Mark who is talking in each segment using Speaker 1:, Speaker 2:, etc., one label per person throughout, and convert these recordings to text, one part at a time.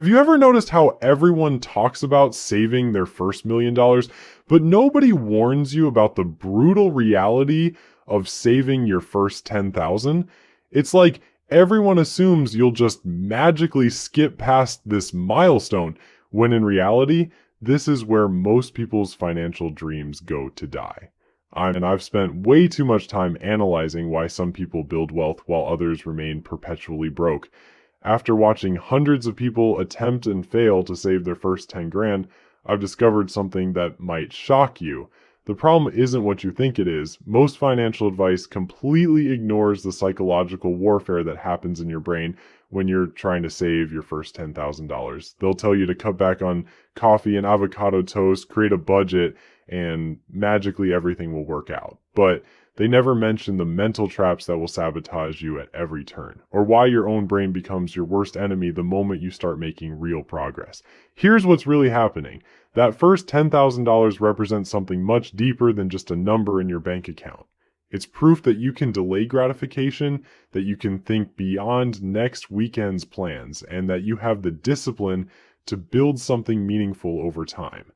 Speaker 1: Have you ever noticed how everyone talks about saving their first $1 million, but nobody warns you about the brutal reality of saving your first 10,000? It's like everyone assumes you'll just magically skip past this milestone, when in reality, this is where most people's financial dreams go to die. And I've spent way too much time analyzing why some people build wealth while others remain perpetually broke. After watching hundreds of people attempt and fail to save their first 10 grand, I've discovered something that might shock you. The problem isn't what you think it is. Most financial advice completely ignores the psychological warfare that happens in your brain when you're trying to save your first $10,000. They'll tell you to cut back on coffee and avocado toast, create a budget, and magically everything will work out. But they never mention the mental traps that will sabotage you at every turn, or why your own brain becomes your worst enemy the moment you start making real progress. Here's what's really happening. That first $10,000 represents something much deeper than just a number in your bank account. It's proof that you can delay gratification, that you can think beyond next weekend's plans, and that you have the discipline to build something meaningful over time.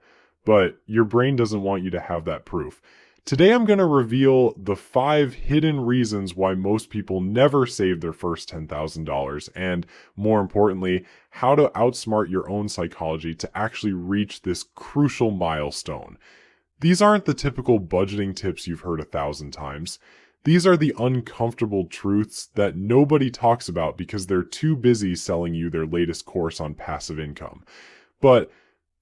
Speaker 1: But your brain doesn't want you to have that proof. Today I'm going to reveal the 5 hidden reasons why most people never save their first $10,000, and more importantly, how to outsmart your own psychology to actually reach this crucial milestone. These aren't the typical budgeting tips you've heard 1,000 times. These are the uncomfortable truths that nobody talks about because they're too busy selling you their latest course on passive income. But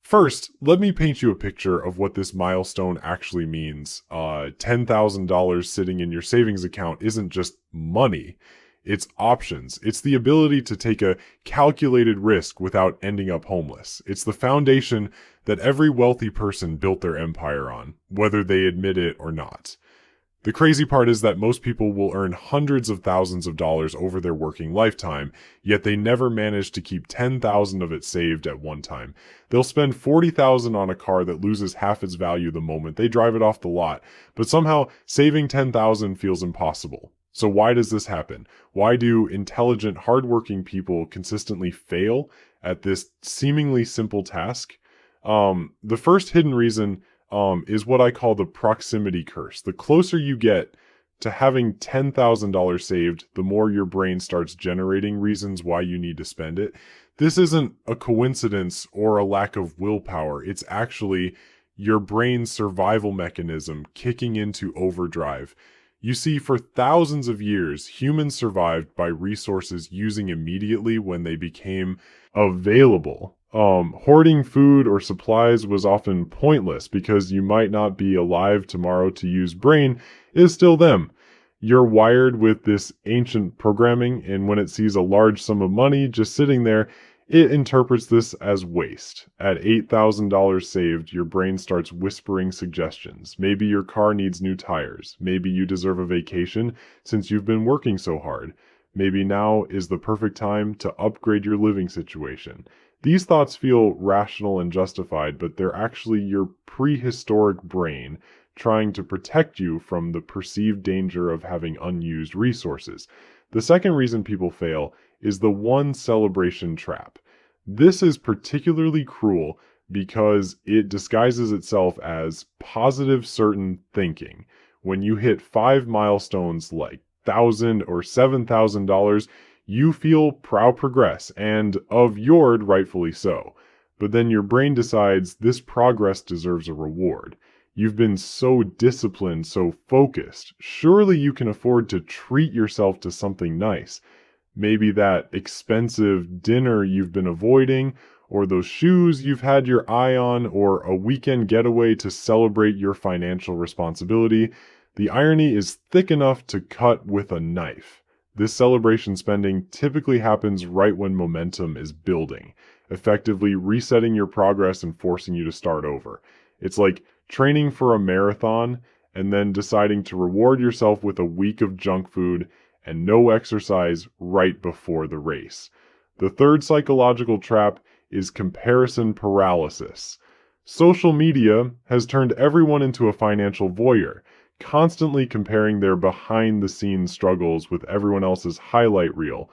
Speaker 1: first, let me paint you a picture of what this milestone actually means. $10,000 sitting in your savings account isn't just money. It's options. It's the ability to take a calculated risk without ending up homeless. It's the foundation that every wealthy person built their empire on, whether they admit it or not. The crazy part is that most people will earn hundreds of thousands of dollars over their working lifetime, yet they never manage to keep 10,000 of it saved at one time. They'll spend 40,000 on a car that loses half its value the moment they drive it off the lot, but somehow saving 10,000 feels impossible. So why does this happen? Why do intelligent, hardworking people consistently fail at this seemingly simple task? The first hidden reason is what I call the proximity curse. The closer you get to having $10,000 saved, the more your brain starts generating reasons why you need to spend it. This isn't a coincidence or a lack of willpower. It's actually your brain's survival mechanism kicking into overdrive. You see, for thousands of years, humans survived by resources using immediately when they became available. Hoarding food or supplies was often pointless because you might not be alive tomorrow to use brain is still them. You're wired with this ancient programming, and when it sees a large sum of money just sitting there, it interprets this as waste. At $8,000 saved, your brain starts whispering suggestions. Maybe your car needs new tires. Maybe you deserve a vacation since you've been working so hard. Maybe now is the perfect time to upgrade your living situation. These thoughts feel rational and justified, but they're actually your prehistoric brain trying to protect you from the perceived danger of having unused resources. The second reason people fail is the one celebration trap. This is particularly cruel because it disguises itself as positive certain thinking. When you hit 5 milestones like $1,000 or $7,000, you feel proud progress, and of yours rightfully so. But then your brain decides this progress deserves a reward. You've been so disciplined, so focused. Surely you can afford to treat yourself to something nice. Maybe that expensive dinner you've been avoiding, or those shoes you've had your eye on, or a weekend getaway to celebrate your financial responsibility. The irony is thick enough to cut with a knife. This celebration spending typically happens right when momentum is building, effectively resetting your progress and forcing you to start over. It's like training for a marathon and then deciding to reward yourself with a week of junk food and no exercise right before the race. The third psychological trap is comparison paralysis. Social media has turned everyone into a financial voyeur, constantly comparing their behind-the-scenes struggles with everyone else's highlight reel.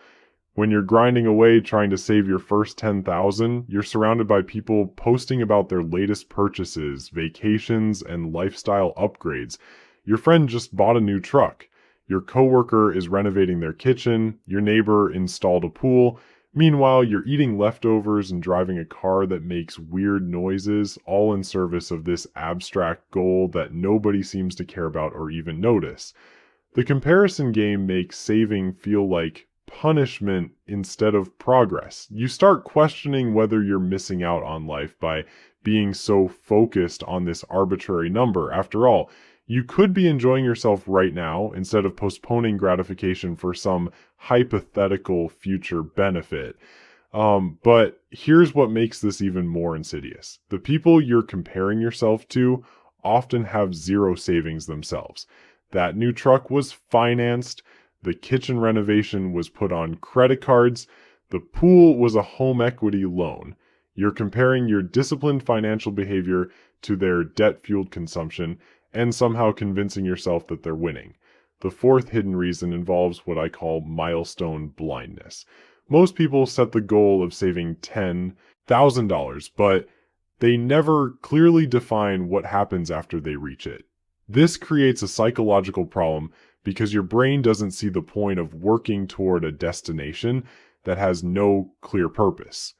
Speaker 1: When you're grinding away trying to save your first 10,000, you're surrounded by people posting about their latest purchases, vacations, and lifestyle upgrades. Your friend just bought a new truck. Your coworker is renovating their kitchen. Your neighbor installed a pool. Meanwhile, you're eating leftovers and driving a car that makes weird noises, all in service of this abstract goal that nobody seems to care about or even notice. The comparison game makes saving feel like punishment instead of progress. You start questioning whether you're missing out on life by being so focused on this arbitrary number. After all, you could be enjoying yourself right now instead of postponing gratification for some hypothetical future benefit. But here's what makes this even more insidious. The people you're comparing yourself to often have zero savings themselves. That new truck was financed. The kitchen renovation was put on credit cards. The pool was a home equity loan. You're comparing your disciplined financial behavior to their debt-fueled consumption and somehow convincing yourself that they're winning. The fourth hidden reason involves what I call milestone blindness. Most people set the goal of saving $10,000, but they never clearly define what happens after they reach it. This creates a psychological problem because your brain doesn't see the point of working toward a destination that has no clear purpose.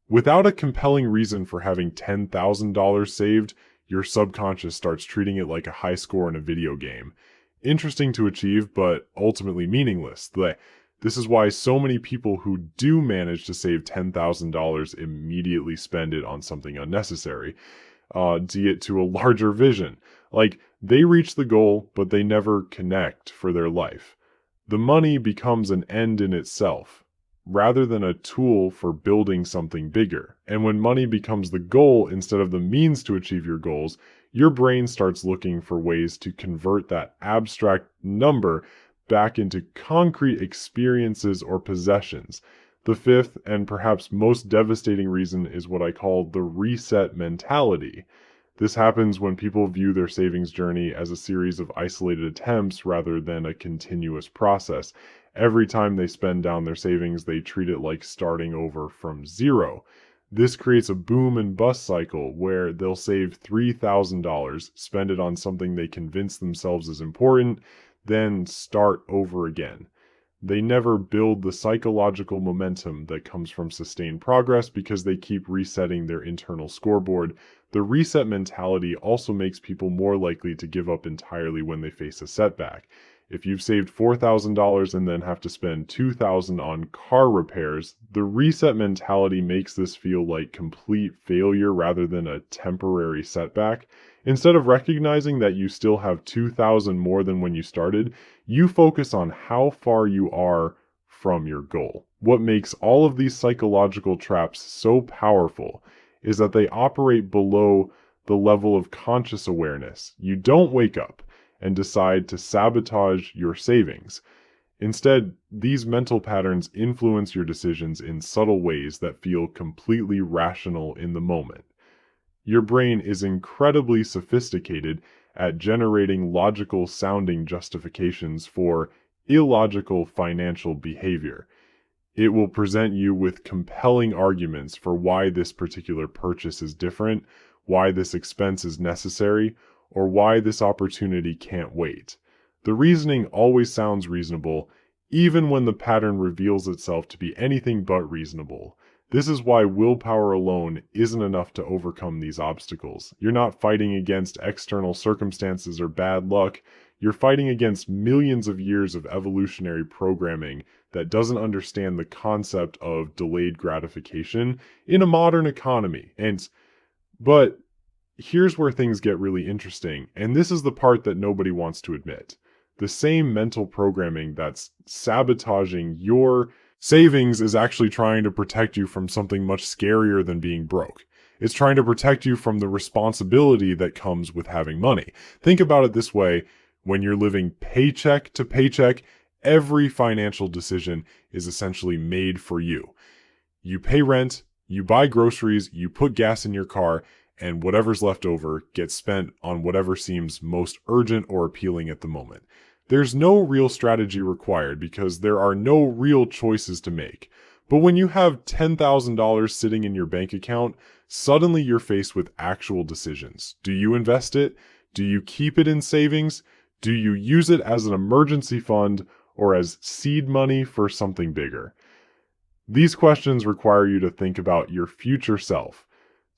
Speaker 1: Without a compelling reason for having $10,000 saved, your subconscious starts treating it like a high score in a video game. Interesting to achieve, but ultimately meaningless. This is why so many people who do manage to save $10,000 immediately spend it on something unnecessary, to a larger vision. Like, they reach the goal, but they never connect for their life. The money becomes an end in itself, rather than a tool for building something bigger. And when money becomes the goal instead of the means to achieve your goals, your brain starts looking for ways to convert that abstract number back into concrete experiences or possessions. The fifth and perhaps most devastating reason is what I call the reset mentality. This happens when people view their savings journey as a series of isolated attempts rather than a continuous process. Every time they spend down their savings, they treat it like starting over from zero. This creates a boom and bust cycle where they'll save $3,000, spend it on something they convince themselves is important, then start over again. They never build the psychological momentum that comes from sustained progress because they keep resetting their internal scoreboard. The reset mentality also makes people more likely to give up entirely when they face a setback. If you've saved $4,000 and then have to spend $2,000 on car repairs, the reset mentality makes this feel like complete failure rather than a temporary setback. Instead of recognizing that you still have $2,000 more than when you started, you focus on how far you are from your goal. What makes all of these psychological traps so powerful is that they operate below the level of conscious awareness. You don't wake up and decide to sabotage your savings. Instead, these mental patterns influence your decisions in subtle ways that feel completely rational in the moment. Your brain is incredibly sophisticated at generating logical sounding justifications for illogical financial behavior. It will present you with compelling arguments for why this particular purchase is different, why this expense is necessary, or why this opportunity can't wait. The reasoning always sounds reasonable, even when the pattern reveals itself to be anything but reasonable. This is why willpower alone isn't enough to overcome these obstacles. You're not fighting against external circumstances or bad luck. You're fighting against millions of years of evolutionary programming that doesn't understand the concept of delayed gratification in a modern economy. But here's where things get really interesting, and this is the part that nobody wants to admit. The same mental programming that's sabotaging your savings is actually trying to protect you from something much scarier than being broke. It's trying to protect you from the responsibility that comes with having money. Think about it this way: when you're living paycheck to paycheck, every financial decision is essentially made for you. You pay rent, you buy groceries, you put gas in your car, and whatever's left over gets spent on whatever seems most urgent or appealing at the moment. there's no real strategy required because there are no real choices to make. But when you have $10,000 sitting in your bank account, suddenly you're faced with actual decisions. Do you invest it? Do you keep it in savings? Do you use it as an emergency fund or as seed money for something bigger? These questions require you to think about your future self,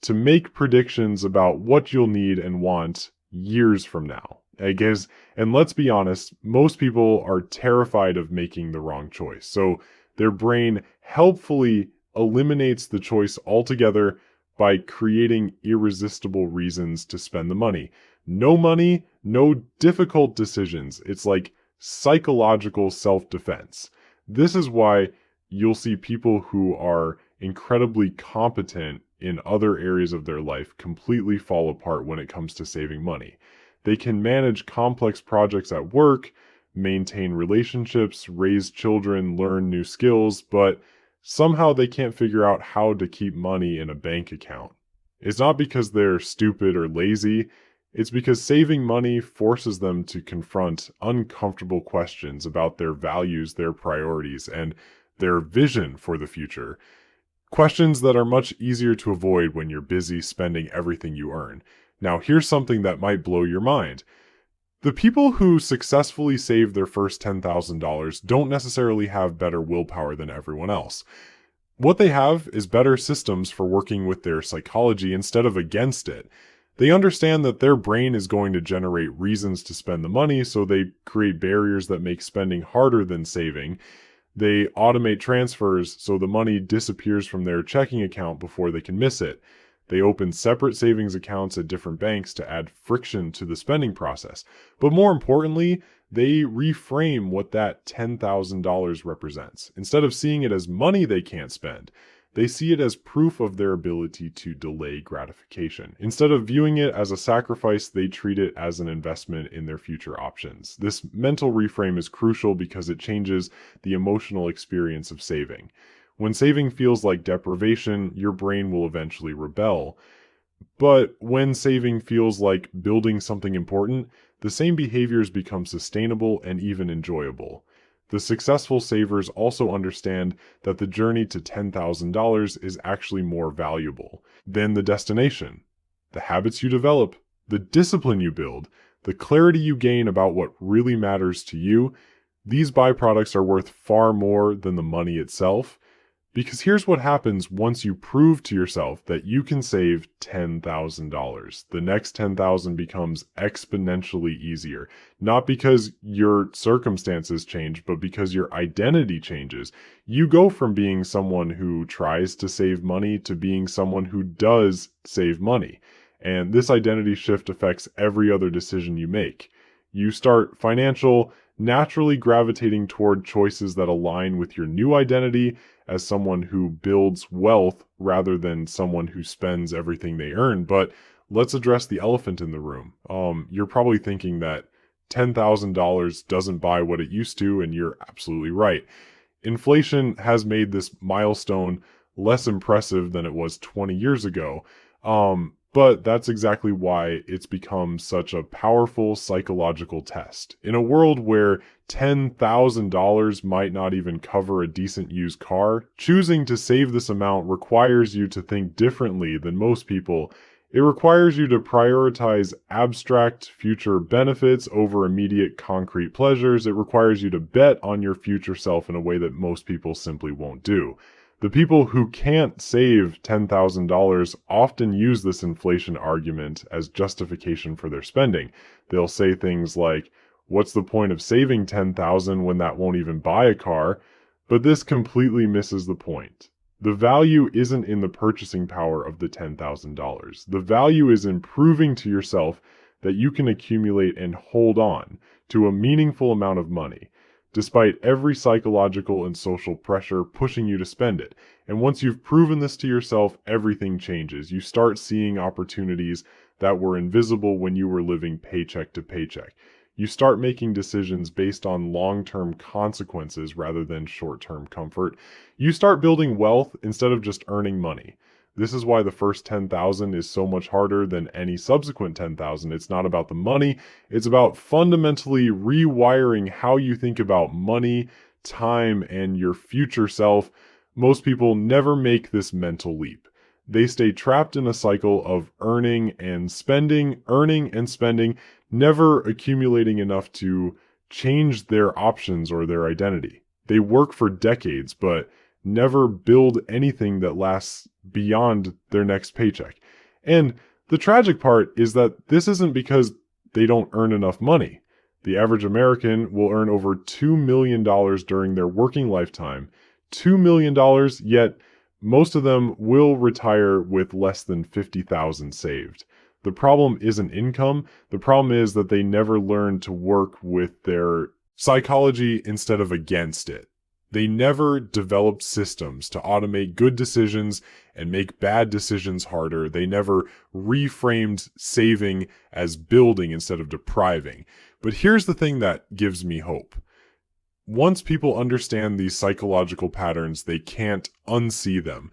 Speaker 1: to make predictions about what you'll need and want years from now. And let's be honest, most people are terrified of making the wrong choice. So their brain helpfully eliminates the choice altogether by creating irresistible reasons to spend the money, no difficult decisions. It's like psychological self-defense. This is why you'll see people who are incredibly competent in other areas of their life completely fall apart when it comes to saving money. They can manage complex projects at work, maintain relationships, raise children, learn new skills, but somehow they can't figure out how to keep money in a bank account. It's not because they're stupid or lazy. It's because saving money forces them to confront uncomfortable questions about their values, their priorities, and their vision for the future. Questions that are much easier to avoid when you're busy spending everything you earn. Now, here's something that might blow your mind. The people who successfully save their first $10,000 don't necessarily have better willpower than everyone else. What they have is better systems for working with their psychology instead of against it. They understand that their brain is going to generate reasons to spend the money, so they create barriers that make spending harder than saving. They automate transfers so the money disappears from their checking account before they can miss it. They open separate savings accounts at different banks to add friction to the spending process. But more importantly, they reframe what that $10,000 represents. Instead of seeing it as money they can't spend, they see it as proof of their ability to delay gratification. Instead of viewing it as a sacrifice, they treat it as an investment in their future options. This mental reframe is crucial because it changes the emotional experience of saving. When saving feels like deprivation, your brain will eventually rebel. But when saving feels like building something important, the same behaviors become sustainable and even enjoyable. The successful savers also understand that the journey to $10,000 is actually more valuable than the destination. The habits you develop, the discipline you build, the clarity you gain about what really matters to you, these byproducts are worth far more than the money itself. Because here's what happens once you prove to yourself that you can save $10,000. The next 10,000 becomes exponentially easier. Not because your circumstances change, but because your identity changes. You go from being someone who tries to save money to being someone who does save money. And this identity shift affects every other decision you make. You start naturally gravitating toward choices that align with your new identity as someone who builds wealth rather than someone who spends everything they earn. But let's address the elephant in the room. You're probably thinking that $10,000 doesn't buy what it used to, and you're absolutely right. Inflation has made this milestone less impressive than it was 20 years ago. But that's exactly why it's become such a powerful psychological test. In a world where $10,000 might not even cover a decent used car, choosing to save this amount requires you to think differently than most people. It requires you to prioritize abstract future benefits over immediate concrete pleasures. It requires you to bet on your future self in a way that most people simply won't do. The people who can't save $10,000 often use this inflation argument as justification for their spending. They'll say things like, "What's the point of saving $10,000 when that won't even buy a car?" But this completely misses the point. The value isn't in the purchasing power of the $10,000. The value is in proving to yourself that you can accumulate and hold on to a meaningful amount of money, despite every psychological and social pressure pushing you to spend it. And once you've proven this to yourself, everything changes. You start seeing opportunities that were invisible when you were living paycheck to paycheck. You start making decisions based on long-term consequences rather than short-term comfort. You start building wealth instead of just earning money. This is why the first 10,000 is so much harder than any subsequent 10,000. It's not about the money. It's about fundamentally rewiring how you think about money, time, and your future self. Most people never make this mental leap. They stay trapped in a cycle of earning and spending, never accumulating enough to change their options or their identity. They work for decades, but never build anything that lasts beyond their next paycheck. And the tragic part is that this isn't because they don't earn enough money. The average American will earn over $2 million during their working lifetime. $2 million, yet most of them will retire with less than $50,000 saved. The problem isn't income. The problem is that they never learn to work with their psychology instead of against it. They never developed systems to automate good decisions and make bad decisions harder. They never reframed saving as building instead of depriving. But here's the thing that gives me hope. Once people understand these psychological patterns, they can't unsee them.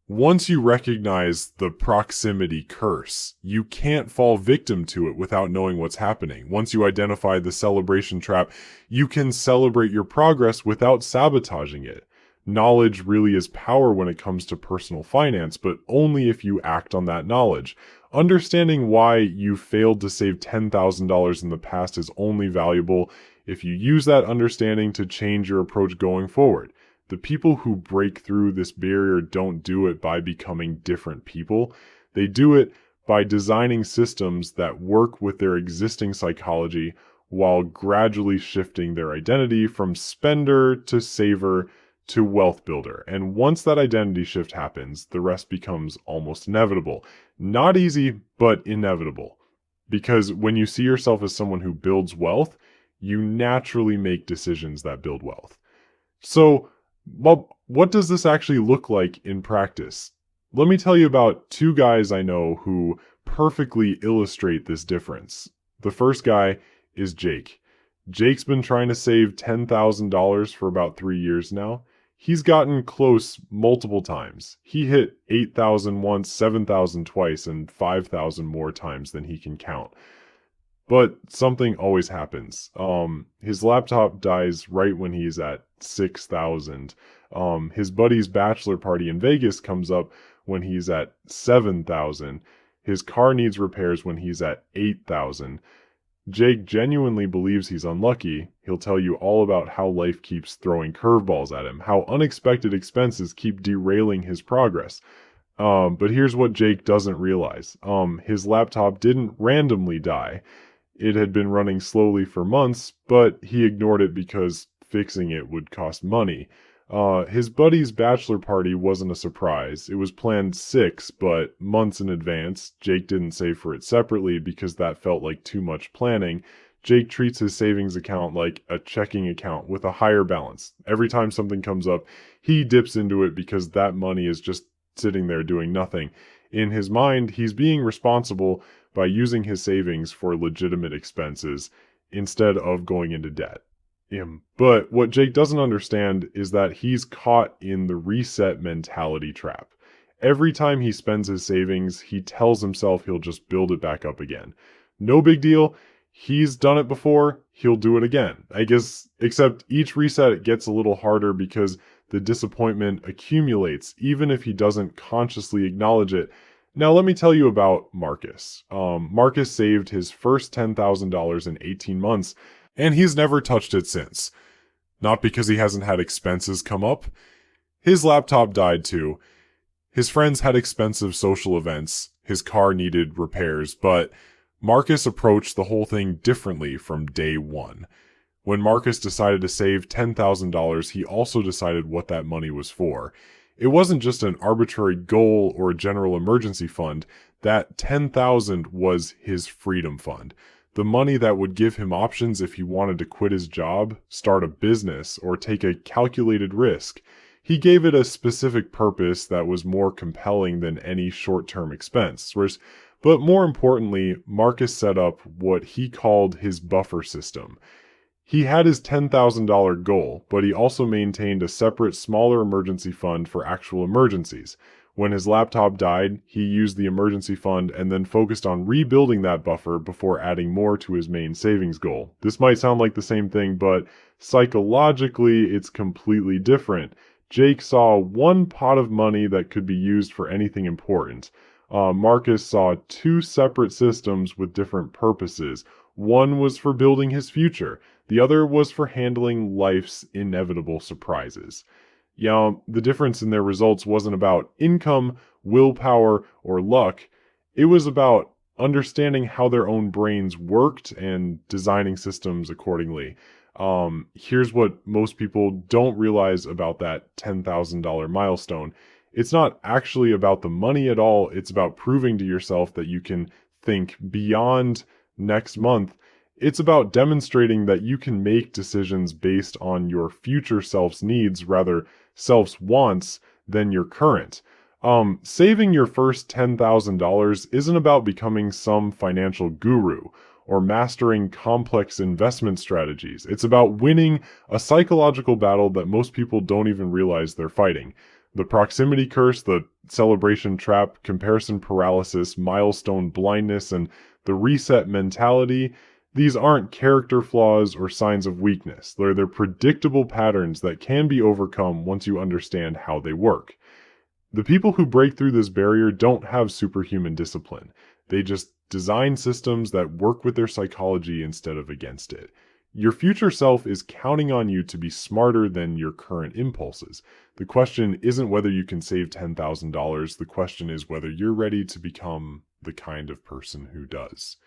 Speaker 1: Once you recognize the proximity curse, you can't fall victim to it without knowing what's happening. Once you identify the celebration trap, you can celebrate your progress without sabotaging it. Knowledge really is power when it comes to personal finance, but only if you act on that knowledge. Understanding why you failed to save $10,000 in the past is only valuable if you use that understanding to change your approach going forward. The people who break through this barrier don't do it by becoming different people. They do it by designing systems that work with their existing psychology while gradually shifting their identity from spender to saver to wealth builder. And once that identity shift happens, the rest becomes almost inevitable. Not easy, but inevitable. Because when you see yourself as someone who builds wealth, you naturally make decisions that build wealth. So, well, what does this actually look like in practice? Let me tell you about two guys I know who perfectly illustrate this difference. The first guy is Jake. Jake's been trying to save $10,000 for about 3 years now. He's gotten close multiple times. He hit 8,000 once, 7,000 twice, and 5,000 more times than he can count. But something always happens. His laptop dies right when he's at 6,000. His buddy's bachelor party in Vegas comes up when he's at 7,000. His car needs repairs when he's at 8,000. Jake genuinely believes he's unlucky. He'll tell you all about how life keeps throwing curveballs at him, how unexpected expenses keep derailing his progress. But here's what Jake doesn't realize. His laptop didn't randomly die. It had been running slowly for months, but he ignored it because fixing it would cost money. His buddy's bachelor party wasn't a surprise. It was planned 6, but months in advance. Jake didn't save for it separately because that felt like too much planning. Jake treats his savings account like a checking account with a higher balance. Every time something comes up, he dips into it because that money is just sitting there doing nothing. In his mind, he's being responsible by using his savings for legitimate expenses instead of going into debt. But what Jake doesn't understand is that he's caught in the reset mentality trap. Every time he spends his savings, he tells himself he'll just build it back up again. No big deal. He's done it before. He'll do it again. I guess, except each reset it gets a little harder because the disappointment accumulates, even if he doesn't consciously acknowledge it. Now, let me tell you about Marcus. Marcus saved his first $10,000 in 18 months, and he's never touched it since. Not because he hasn't had expenses come up. His laptop died too. His friends had expensive social events. His car needed repairs, but Marcus approached the whole thing differently from day one. When Marcus decided to save $10,000, he also decided what that money was for. It wasn't just an arbitrary goal or a general emergency fund. That $10,000 was his freedom fund. The money that would give him options if he wanted to quit his job, start a business, or take a calculated risk. He gave it a specific purpose that was more compelling than any short-term expense. But more importantly, Marcus set up what he called his buffer system. He had his $10,000 goal, but he also maintained a separate, smaller emergency fund for actual emergencies. When his laptop died, he used the emergency fund and then focused on rebuilding that buffer before adding more to his main savings goal. This might sound like the same thing, but psychologically, it's completely different. Jake saw one pot of money that could be used for anything important. Marcus saw two separate systems with different purposes. One was for building his future. The other was for handling life's inevitable surprises. The difference in their results wasn't about income, willpower, or luck. It was about understanding how their own brains worked and designing systems accordingly. Here's what most people don't realize about that $10,000 milestone. It's not actually about the money at all. It's about proving to yourself that you can think beyond next month. It's about demonstrating that you can make decisions based on your future self's needs, rather self's wants, than your current. Saving your first $10,000 isn't about becoming some financial guru or mastering complex investment strategies. It's about winning a psychological battle that most people don't even realize they're fighting. The proximity curse, the celebration trap, comparison paralysis, milestone blindness, and the reset mentality, these aren't character flaws or signs of weakness. They're predictable patterns that can be overcome once you understand how they work. The people who break through this barrier don't have superhuman discipline. They just design systems that work with their psychology instead of against it. Your future self is counting on you to be smarter than your current impulses. The question isn't whether you can save $10,000. The question is whether you're ready to become the kind of person who does.